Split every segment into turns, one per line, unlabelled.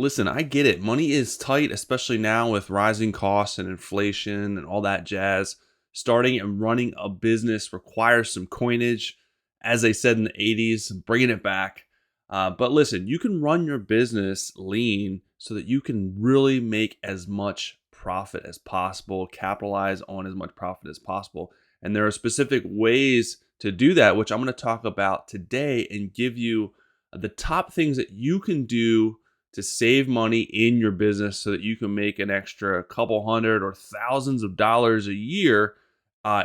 Listen, I get it. Money is tight, especially now with rising costs and inflation and all that jazz. Starting and running a business requires some coinage. As they said in the 80s, bringing it back. But listen, you can run your business lean so that you can really make as much profit as possible, capitalize on as much profit as possible. And there are specific ways to do that, which I'm going to talk about today and give you the top things that you can do to save money in your business so that you can make an extra couple hundred or thousands of dollars a year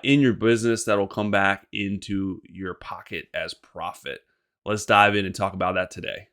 in your business that'll come back into your pocket as profit. Let's dive in and talk about that today.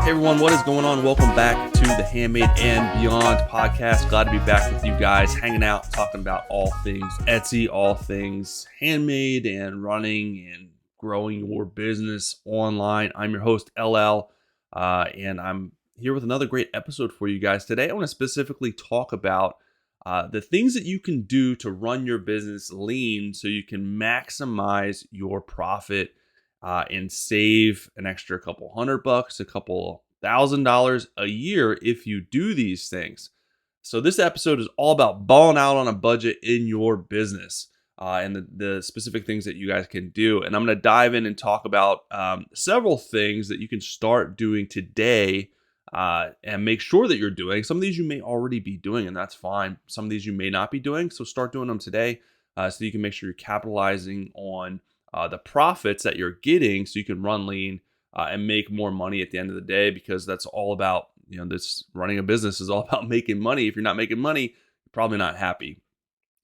Hey everyone, what is going on? Welcome back to the Handmade and Beyond podcast. Glad to be back with you guys, hanging out, talking about all things Etsy, all things handmade and running and growing your business online. I'm your host, LL, and I'm here with another great episode for you guys. Today, I want to specifically talk about the things that you can do to run your business lean so you can maximize your profit and save an extra couple $100, a couple $1,000 a year if you do these things. So this episode is all about balling out on a budget in your business. And the specific things that you guys can do. And I'm going to dive in and talk about several things that you can start doing today and make sure that you're doing. Some of these you may already be doing, and that's fine. Some of these you may not be doing, so start doing them today so you can make sure you're capitalizing on the profits that you're getting so you can run lean and make more money at the end of the day, because that's all about, this running a business is all about making money. If you're not making money, you're probably not happy.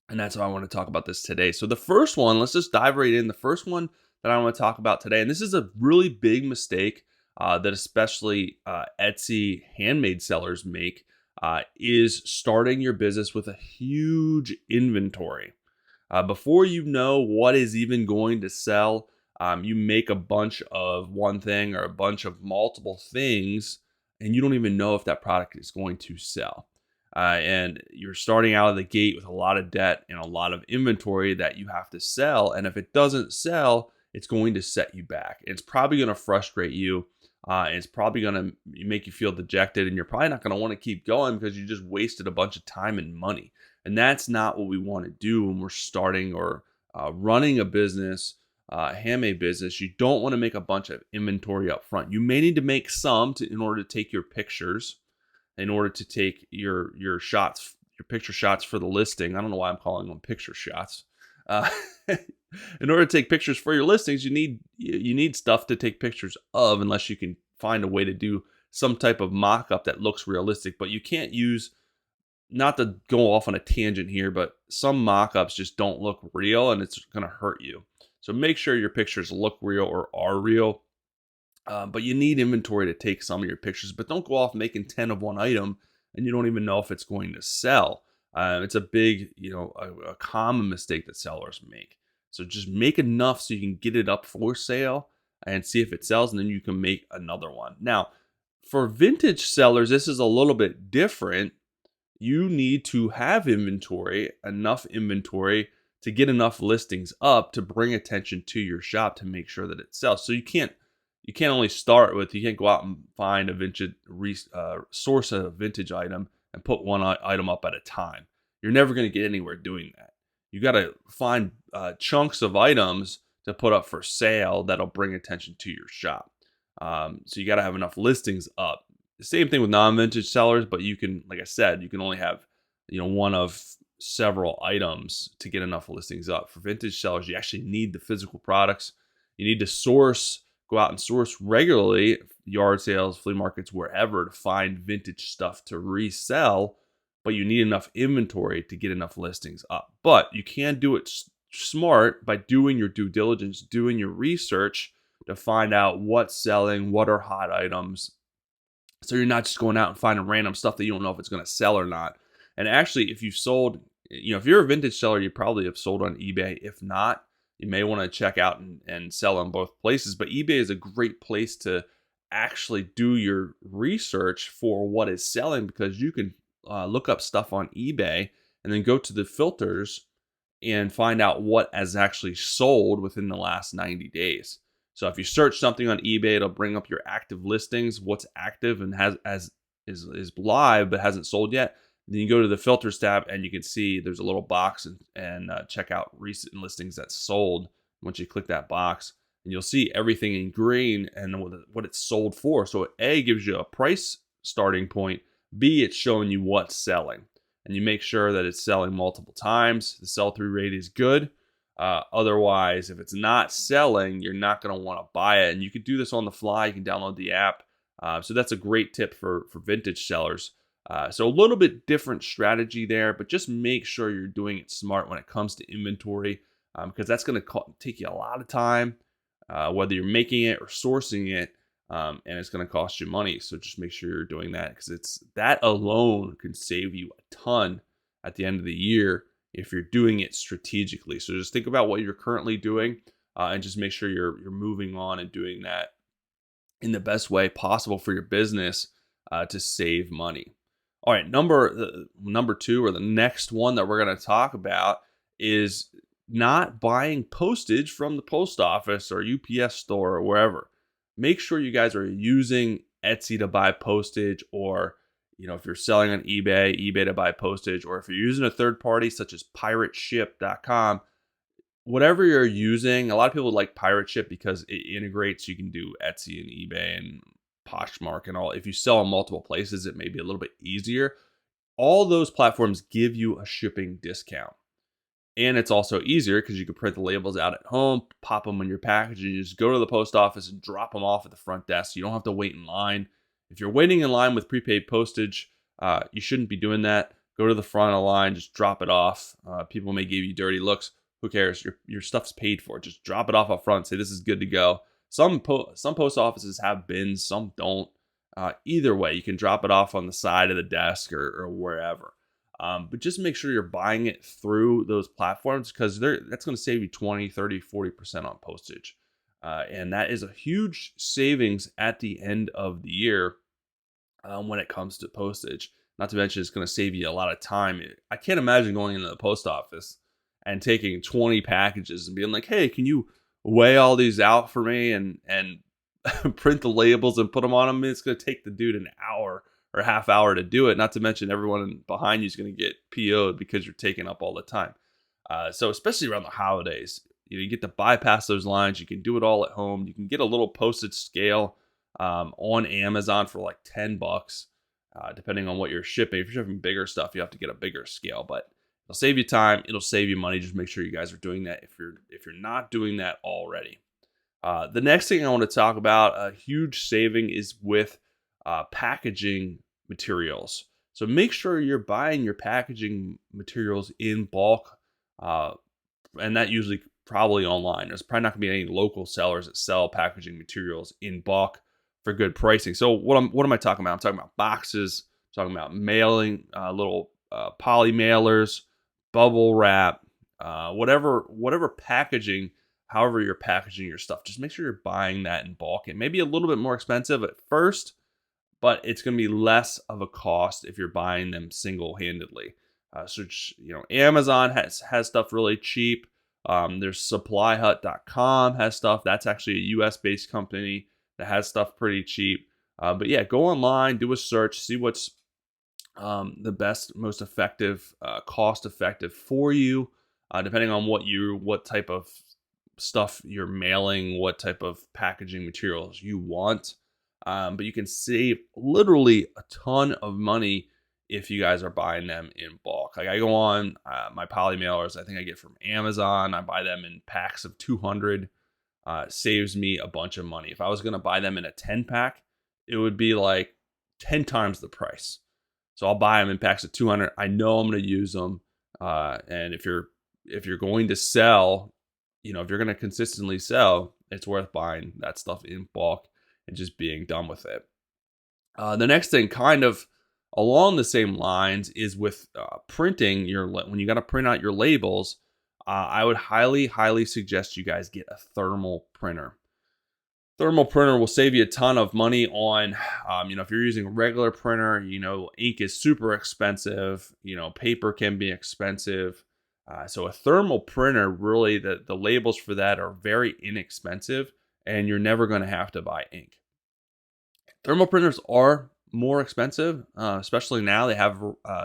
And that's why I want to talk about this today. So the first one, let's just dive right in. The first one that I want to talk about today, and this is a really big mistake that especially Etsy handmade sellers make, is starting your business with a huge inventory. Before you know what is even going to sell, you make a bunch of one thing or a bunch of multiple things, and you don't even know if that product is going to sell. And you're starting out of the gate with a lot of debt and a lot of inventory that you have to sell. And if it doesn't sell, it's going to set you back. It's probably going to frustrate you. And it's probably going to make you feel dejected. And you're probably not going to want to keep going because you just wasted a bunch of time and money. And that's not what we want to do when we're starting or running a business, handmade business. You don't want to make a bunch of inventory up front. You may need to make some in order to take your pictures, in order to take your shots, your picture shots for the listing. I don't know why I'm calling them picture shots. In order to take pictures for your listings, you need stuff to take pictures of, unless you can find a way to do some type of mock-up that looks realistic. But you can't use, not to go off on a tangent here, but some mock-ups just don't look real and it's going to hurt you. So make sure your pictures look real or are real. But you need inventory to take some of your pictures, but don't go off making 10 of one item and you don't even know if it's going to sell. It's a big, a common mistake that sellers make. So just make enough so you can get it up for sale and see if it sells, and then you can make another one. Now, for vintage sellers, this is a little bit different. You need to have inventory, enough inventory to get enough listings up to bring attention to your shop to make sure that it sells. So you can't only start with, you can't go out and find a vintage source a vintage item and put one item up at a time. You're never going to get anywhere doing that. You got to find chunks of items to put up for sale that'll bring attention to your shop. So you got to have enough listings up. The same thing with non-vintage sellers, but you can, like I said, you can only have, one of several items to get enough listings up. For vintage sellers, you actually need the physical products. You need to go out and source regularly, yard sales, flea markets, wherever, to find vintage stuff to resell, but you need enough inventory to get enough listings up. But you can do it smart by doing your due diligence, doing your research to find out what's selling, what are hot items. So you're not just going out and finding random stuff that you don't know if it's going to sell or not. And actually, if you've sold, if you're a vintage seller, you probably have sold on eBay. If not, you may want to check out and sell on both places. But eBay is a great place to actually do your research for what is selling, because you can look up stuff on eBay and then go to the filters and find out what has actually sold within the last 90 days. So if you search something on eBay, it'll bring up your active listings, what's active and is live but hasn't sold yet. Then you go to the filters tab and you can see there's a little box and check out recent listings that's sold. Once you click that box, and you'll see everything in green and what it's sold for. So A, gives you a price starting point. B, it's showing you what's selling. And you make sure that it's selling multiple times. The sell-through rate is good. Otherwise, if it's not selling, you're not going to want to buy it. And you can do this on the fly. You can download the app. So that's a great tip for vintage sellers. So a little bit different strategy there, but just make sure you're doing it smart when it comes to inventory, because that's going to take you a lot of time, whether you're making it or sourcing it, and it's going to cost you money. So just make sure you're doing that, because that alone can save you a ton at the end of the year if you're doing it strategically. So just think about what you're currently doing, and just make sure you're moving on and doing that in the best way possible for your business, to save money. All right, number two, or the next one that we're going to talk about, is not buying postage from the post office or UPS store or wherever. Make sure you guys are using Etsy to buy postage, or if you're selling on eBay to buy postage, or if you're using a third party such as pirateship.com, whatever you're using. A lot of people like Pirate Ship because it integrates. You can do Etsy and eBay and Poshmark and all. If you sell in multiple places, it may be a little bit easier. All those platforms give you a shipping discount. And it's also easier because you can print the labels out at home, pop them in your package, and you just go to the post office and drop them off at the front desk. You don't have to wait in line. If you're waiting in line with prepaid postage, you shouldn't be doing that. Go to the front of the line, just drop it off. People may give you dirty looks. Who cares? Your stuff's paid for. Just drop it off up front. Say this is good to go. Some post offices have bins, some don't. Either way, you can drop it off on the side of the desk or wherever. But just make sure you're buying it through those platforms, because that's going to save you 20, 30, 40% on postage. And that is a huge savings at the end of the year when it comes to postage. Not to mention, it's going to save you a lot of time. I can't imagine going into the post office and taking 20 packages and being like, hey, can you weigh all these out for me and print the labels and put them on them? It's going to take the dude an hour or a half hour to do it. Not to mention everyone behind you is going to get PO'd because you're taking up all the time. So especially around the holidays, you get to bypass those lines. You can do it all at home. You can get a little postage scale on Amazon for like $10, depending on what you're shipping. If you're shipping bigger stuff, you have to get a bigger scale, but it'll save you time. It'll save you money. Just make sure you guys are doing that if you're not doing that already. The next thing I want to talk about, a huge saving, is with packaging materials. So make sure you're buying your packaging materials in bulk, and that usually probably online. There's probably not going to be any local sellers that sell packaging materials in bulk for good pricing. So what am I talking about? I'm talking about boxes. I'm talking about mailing, little poly mailers, bubble wrap, whatever packaging. However you're packaging your stuff, just make sure you're buying that in bulk. It may be a little bit more expensive at first, but it's going to be less of a cost if you're buying them single-handedly. So Amazon has stuff really cheap. There's supplyhut.com has stuff. That's actually a US-based company that has stuff pretty cheap. But yeah, go online, do a search, see what's the best, most effective, cost-effective for you, depending on what type of stuff you're mailing, what type of packaging materials you want. But you can save literally a ton of money if you guys are buying them in bulk. Like I go on my poly mailers, I think I get from Amazon. I buy them in packs of 200. It saves me a bunch of money. If I was going to buy them in a 10 pack, it would be like 10 times the price. So I'll buy them in packs of 200. I know I'm going to use them. And if you're going to sell, if you're going to consistently sell, it's worth buying that stuff in bulk and just being done with it. The next thing, kind of along the same lines, is with printing when you got to print out your labels. I would highly, highly suggest you guys get a thermal printer. Thermal printer will save you a ton of money on, if you're using a regular printer, ink is super expensive, paper can be expensive. So a thermal printer, really, the labels for that are very inexpensive, and you're never going to have to buy ink. Thermal printers are more expensive, especially now. They have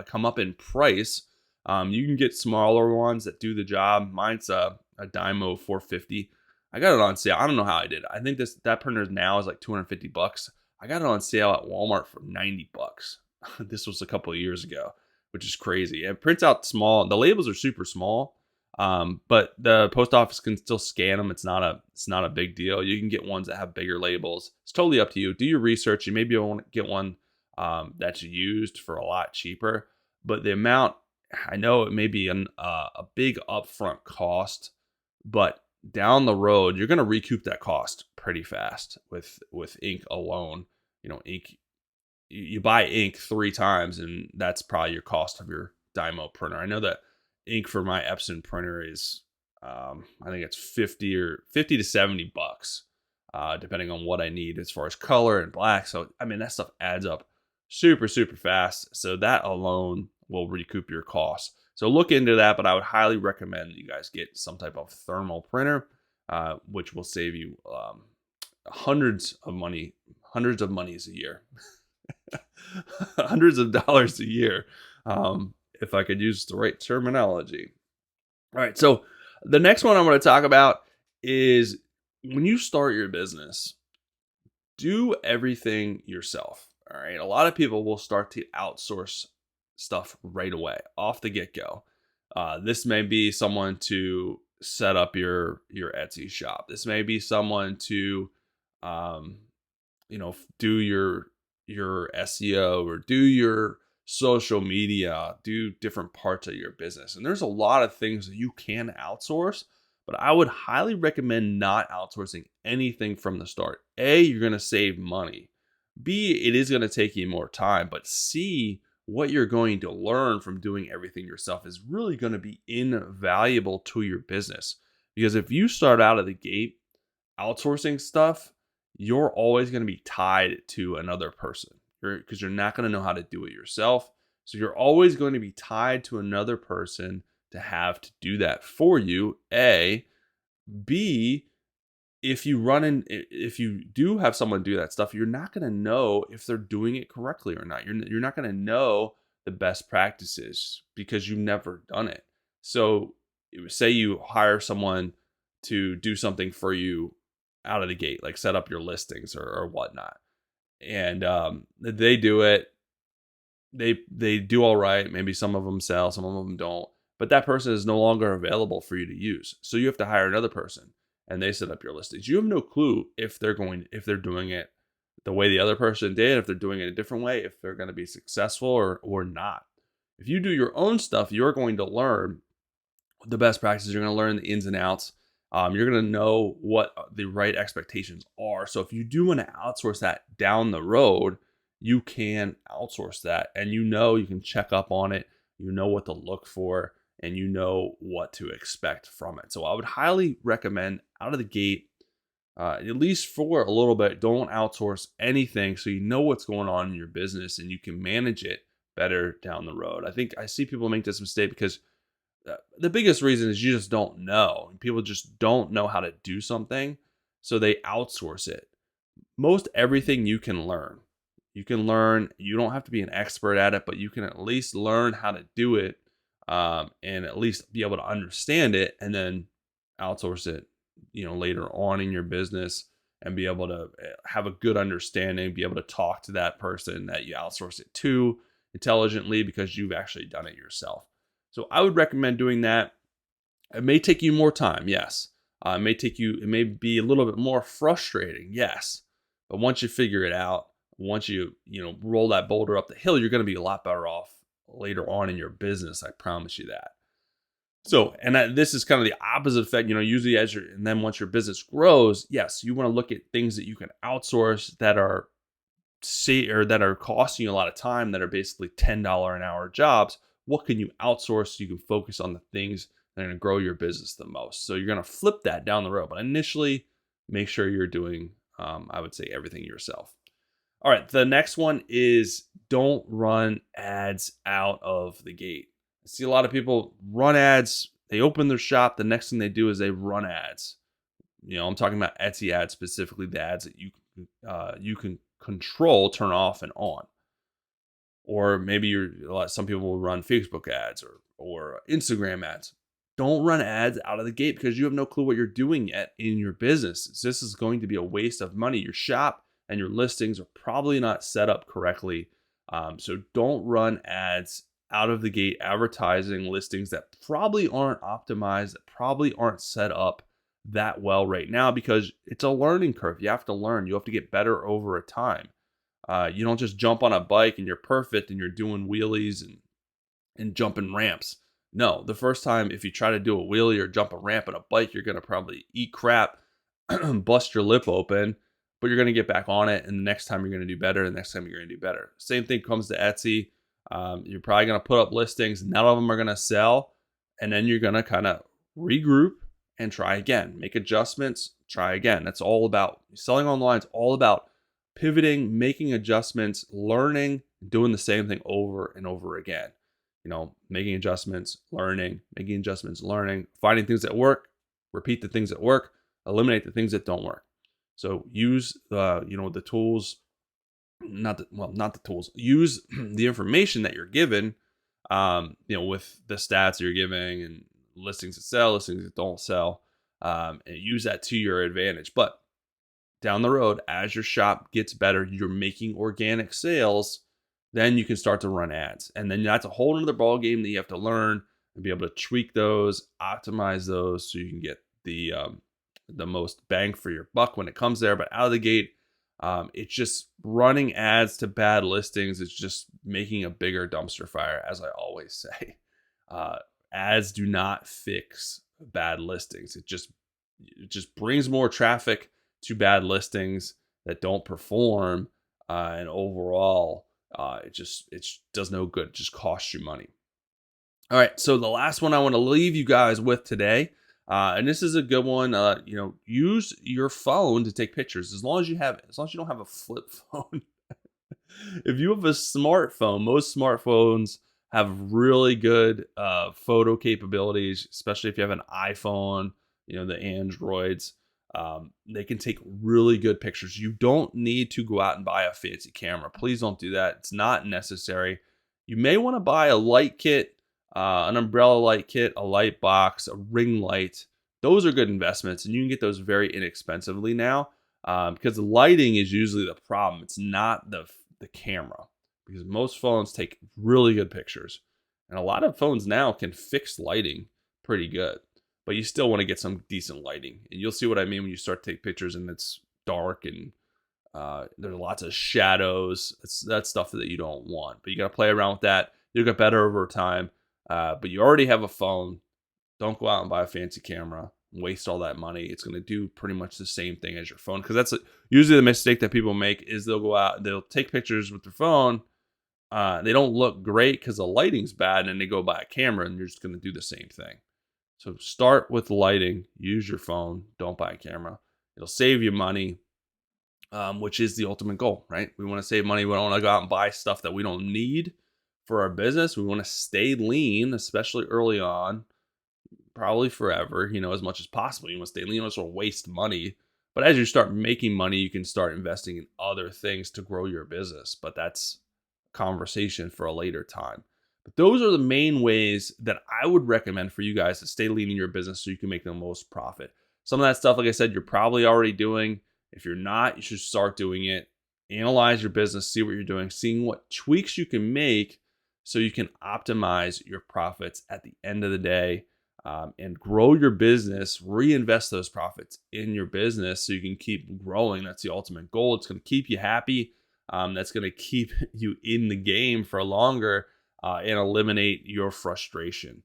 come up in price. You can get smaller ones that do the job. Mine's a Dymo 450. I got it on sale. I don't know how I did. I think that printer now is like $250. I got it on sale at Walmart for $90. This was a couple of years ago, which is crazy. It prints out small. The labels are super small, but the post office can still scan them. It's not a big deal. You can get ones that have bigger labels. It's totally up to you. Do your research. You maybe want to get one that's used for a lot cheaper, but the amount, I know it may be a big upfront cost, but down the road you're going to recoup that cost pretty fast with ink alone. Ink, you buy ink 3 times, and that's probably your cost of your Dymo printer. I know that ink for my Epson printer is, I think it's 50 to $70, depending on what I need as far as color and black. So, I mean, that stuff adds up super, super fast. So that alone will recoup your costs. So look into that, but I would highly recommend that you guys get some type of thermal printer, which will save you hundreds of monies a year. Hundreds of dollars a year, if I could use the right terminology. All right, so the next one I'm going to talk about is when you start your business, do everything yourself. All right, a lot of people will start to outsource stuff right away off the get-go. This may be someone to set up your Etsy shop. This may be someone to do your SEO or do your social media, do different parts of your business. And there's a lot of things that you can outsource, but I would highly recommend not outsourcing anything from the start. A, you're going to save money. B, it is going to take you more time, but C, what you're going to learn from doing everything yourself is really going to be invaluable to your business. Because if you start out of the gate outsourcing stuff, you're always going to be tied to another person because you're not going to know how to do it yourself. So you're always going to be tied to another person to have to do that for you. A. B, if you do have someone do that stuff, you're not going to know if they're doing it correctly or not. You're not going to know the best practices because you've never done it. So say you hire someone to do something for you out of the gate, like set up your listings or whatnot, and they do it. They do all right. Maybe some of them sell, some of them don't. But that person is no longer available for you to use. So you have to hire another person, and they set up your listings. You have no clue if they're doing it the way the other person did, if they're doing it a different way, if they're going to be successful or not. If you do your own stuff, you're going to learn the best practices. You're going to learn the ins and outs. You're going to know what the right expectations are. So if you do want to outsource that down the road, you can outsource that, and you can check up on it. You know what to look for, and you know what to expect from it. So I would highly recommend out of the gate, at least for a little bit, don't outsource anything so you know what's going on in your business and you can manage it better down the road. I think I see people make this mistake because the biggest reason is you just don't know. People just don't know how to do something, so they outsource it. Most everything you can learn. You can learn. You don't have to be an expert at it, but you can at least learn how to do it, and at least be able to understand it, and then outsource it, later on in your business, and be able to have a good understanding, be able to talk to that person that you outsource it to intelligently because you've actually done it yourself. So I would recommend doing that. It may take you more time, yes. It may be a little bit more frustrating, yes. But once you figure it out, once you roll that boulder up the hill, you're going to be a lot better off later on in your business. I promise you that. So, and this is kind of the opposite effect, usually and then once your business grows, yes, you want to look at things that you can outsource that are costing you a lot of time, that are basically $10 an hour jobs. What can you outsource so you can focus on the things that are going to grow your business the most? So you're going to flip that down the road. But initially, make sure you're doing, I would say, everything yourself. All right, the next one is don't run ads out of the gate. I see a lot of people run ads. They open their shop. The next thing they do is they run ads. I'm talking about Etsy ads, specifically the ads that you can control, turn off and on. Or maybe some people will run Facebook ads or Instagram ads. Don't run ads out of the gate because you have no clue what you're doing yet in your business. This is going to be a waste of money. Your shop and your listings are probably not set up correctly. So don't run ads out of the gate, advertising listings that probably aren't optimized, that probably aren't set up that well right now, because it's a learning curve. You have to learn. You have to get better over a time. You don't just jump on a bike and you're perfect and you're doing wheelies and jumping ramps. No, the first time, if you try to do a wheelie or jump a ramp on a bike, you're going to probably eat crap, bust your lip open, but you're going to get back on it. And the next time you're going to do better. The next time you're going to do better. Same thing comes to Etsy. You're probably going to put up listings. None of them are going to sell. And then you're going to kind of regroup and try again, make adjustments, try again. That's all about selling online. It's all about pivoting, making adjustments, learning, doing the same thing over and over again. Making adjustments, learning, finding things that work, repeat the things that work, eliminate the things that don't work. So use the tools, not the tools. Use the information that you're given, with the stats you're giving and listings that sell, listings that don't sell, and use that to your advantage. But down the road, as your shop gets better, you're making organic sales, then you can start to run ads. And then that's a whole other ball game that you have to learn and be able to tweak those, optimize those so you can get the most bang for your buck when it comes there. But out of the gate, it's just running ads to bad listings. It's just making a bigger dumpster fire, as I always say. Ads do not fix bad listings. It just brings more traffic to bad listings that don't perform, and overall, it does no good. It just costs you money. All right, so the last one I want to leave you guys with today, and this is a good one. Use your phone to take pictures as long as you don't have a flip phone. If you have a smartphone, most smartphones have really good photo capabilities, especially if you have an iPhone. The Androids. They can take really good pictures. You don't need to go out and buy a fancy camera. Please don't do that. It's not necessary. You may want to buy a light kit, an umbrella light kit, a light box, a ring light. Those are good investments, and you can get those very inexpensively now, because the lighting is usually the problem. It's not the camera, because most phones take really good pictures, and a lot of phones now can fix lighting pretty good. But you still want to get some decent lighting. And you'll see what I mean when you start to take pictures and it's dark and there's lots of shadows. That's stuff that you don't want. But you got to play around with that. You'll get better over time. But you already have a phone. Don't go out and buy a fancy camera. Waste all that money. It's going to do pretty much the same thing as your phone. Because that's usually the mistake that people make is they'll go out, they'll take pictures with their phone. They don't look great because the lighting's bad, and they go buy a camera and you're just going to do the same thing. So start with lighting, use your phone, don't buy a camera. It'll save you money, which is the ultimate goal, right? We want to save money. We don't want to go out and buy stuff that we don't need for our business. We want to stay lean, especially early on, probably forever, as much as possible. You want to stay lean, you don't sort of waste money. But as you start making money, you can start investing in other things to grow your business. But that's a conversation for a later time. But those are the main ways that I would recommend for you guys to stay lean in your business so you can make the most profit. Some of that stuff, like I said, you're probably already doing. If you're not, you should start doing it. Analyze your business, see what you're doing, seeing what tweaks you can make so you can optimize your profits at the end of the day, and grow your business, reinvest those profits in your business so you can keep growing. That's the ultimate goal. It's going to keep you happy. That's going to keep you in the game for longer. And eliminate your frustration.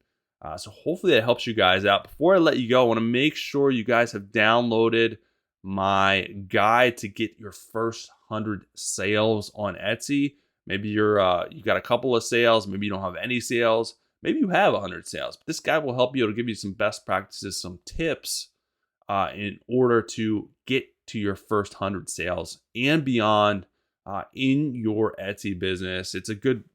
So hopefully that helps you guys out. Before I let you go, I want to make sure you guys have downloaded my guide to get your first 100 sales on Etsy. Maybe you got a couple of sales. Maybe you don't have any sales. Maybe you have 100 sales. But this guide will help you. It'll give you some best practices, some tips in order to get to your first 100 sales and beyond. In your Etsy business. It's a good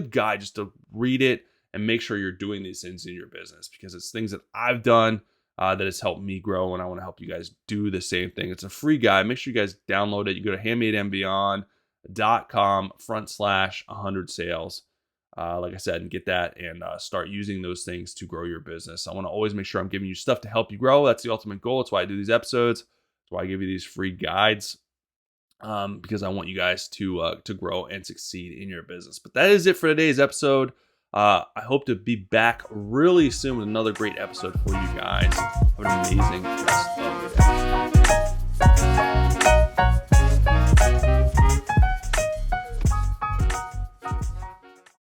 guide just to read it and make sure you're doing these things in your business, because it's things that I've done. that has helped me grow, and I want to help you guys do the same thing. It's a free guide. Make sure you guys download it. You go to handmadeandbeyond.com/100 sales. Like I said, and get that and start using those things to grow your business. I want to always make sure I'm giving you stuff to help you grow. That's the ultimate goal. That's why I do these episodes. That's why I give you these free guides, because I want you guys to grow and succeed in your business. But that is it for today's episode. I hope to be back really soon with another great episode for you guys. Have an amazing rest